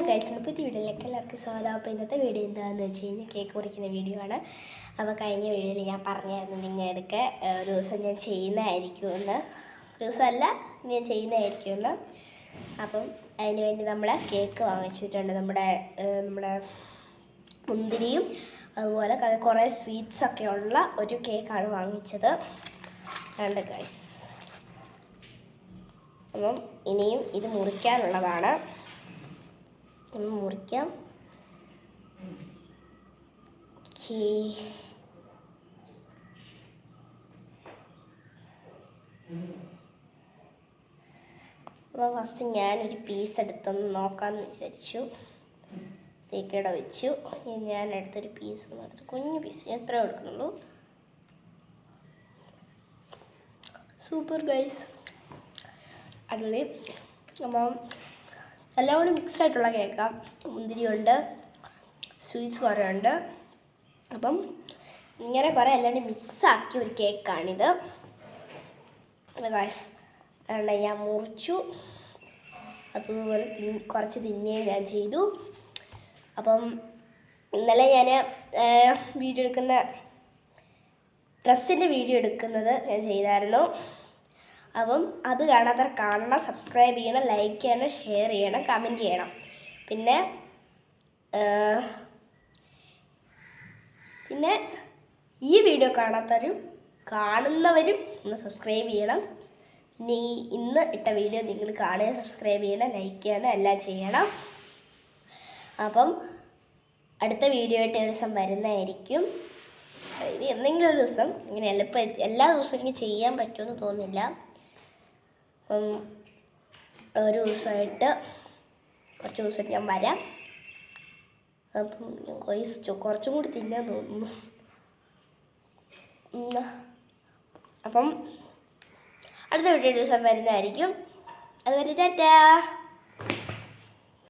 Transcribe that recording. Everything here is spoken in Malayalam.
ഗൈസ്, പുതിയ വീഡിയോയിലേക്ക് എല്ലാവർക്കും സ്വാഗതം. അപ്പോൾ ഇന്നത്തെ വീഡിയോ എന്താണെന്ന് വെച്ച് കഴിഞ്ഞാൽ കേക്ക് മുറിക്കുന്ന വീഡിയോ ആണ്. അപ്പോൾ കഴിഞ്ഞ വീഡിയോയിൽ ഞാൻ പറഞ്ഞായിരുന്നു നിങ്ങളെടുക്കെ ഒരു ദിവസം ഞാൻ ചെയ്യുന്നതായിരിക്കുമെന്ന്. ഒരു ദിവസമല്ല, ഞാൻ ചെയ്യുന്നതായിരിക്കുമെന്ന്. അപ്പം അതിന് വേണ്ടി നമ്മൾ കേക്ക് വാങ്ങിച്ചിട്ടുണ്ട്. നമ്മുടെ മുന്തിരിയും അതുപോലെ കുറേ സ്വീറ്റ്സൊക്കെ ഉള്ള ഒരു കേക്കാണ് വാങ്ങിച്ചത്. രണ്ട് ഗൈസ്. അപ്പം ഇനിയും ഇത് മുറിക്കാനുള്ളതാണ്. മുറിക്കാം. അപ്പോൾ ഫസ്റ്റ് ഞാനൊരു പീസ് എടുത്തൊന്ന് നോക്കാമെന്ന് വിചാരിച്ചു. തേക്കയുടെ വെച്ചു. ഞാൻ എടുത്തൊരു പീസ് എടുത്തു, കുഞ്ഞു പീസ്. ഞാൻ എത്ര എടുക്കുന്നുള്ളൂ. സൂപ്പർ ഗൈസ്, അടിപൊളി. അപ്പം എല്ലാം കൂടി മിക്സ് ആയിട്ടുള്ള കേക്കാണ്. മുന്തിരിയുണ്ട്, സ്വീറ്റ്സ് കുറേ ഉണ്ട്. അപ്പം ഇങ്ങനെ കുറേ എല്ലാം കൂടി മിക്സാക്കിയ ഒരു കേക്കാണിത്. ഗൈസ്, അതുകൊണ്ട് ഞാൻ മുറിച്ചു. അതുപോലെ കുറച്ച് തിന്നുകയും ഞാൻ ചെയ്തു. അപ്പം ഇന്നലെ ഞാൻ വീഡിയോ എടുക്കുന്ന ഡ്രസ്സിൻ്റെ വീഡിയോ എടുക്കുന്നത് ഞാൻ ചെയ്തായിരുന്നു. അപ്പം അത് കാണാത്തവർ കാണണം, സബ്സ്ക്രൈബ് ചെയ്യണം, ലൈക്ക് ചെയ്യണം, ഷെയർ ചെയ്യണം, കമൻറ്റ് ചെയ്യണം. പിന്നെ ഈ വീഡിയോ കാണുന്നവരും ഒന്ന് സബ്സ്ക്രൈബ് ചെയ്യണം. പിന്നെ ഇന്ന് ഇട്ട വീഡിയോ നിങ്ങൾ കാണുക, സബ്സ്ക്രൈബ് ചെയ്യണം, ലൈക്ക് ചെയ്യണം, എല്ലാം ചെയ്യണം. അപ്പം അടുത്ത വീഡിയോ ആയിട്ട് ഒരു ദിവസം വരുന്നതായിരിക്കും. ഇത് എന്തെങ്കിലും ഒരു ദിവസം, ഇങ്ങനെ എല്ലാ ദിവസവും ഇങ്ങനെ ചെയ്യാൻ പറ്റുമെന്ന് തോന്നുന്നില്ല. അപ്പം ഒരു ദിവസമായിട്ട് കുറച്ച് ദിവസമായിട്ട് ഞാൻ വരാം. അപ്പം ഞാൻ കുറച്ചും കൂടി തിന്നാൻ തോന്നുന്നു. അപ്പം അടുത്ത വീഡിയോ ദിവസം വരുന്നതായിരിക്കും. അതുവരെ ടാറ്റാ.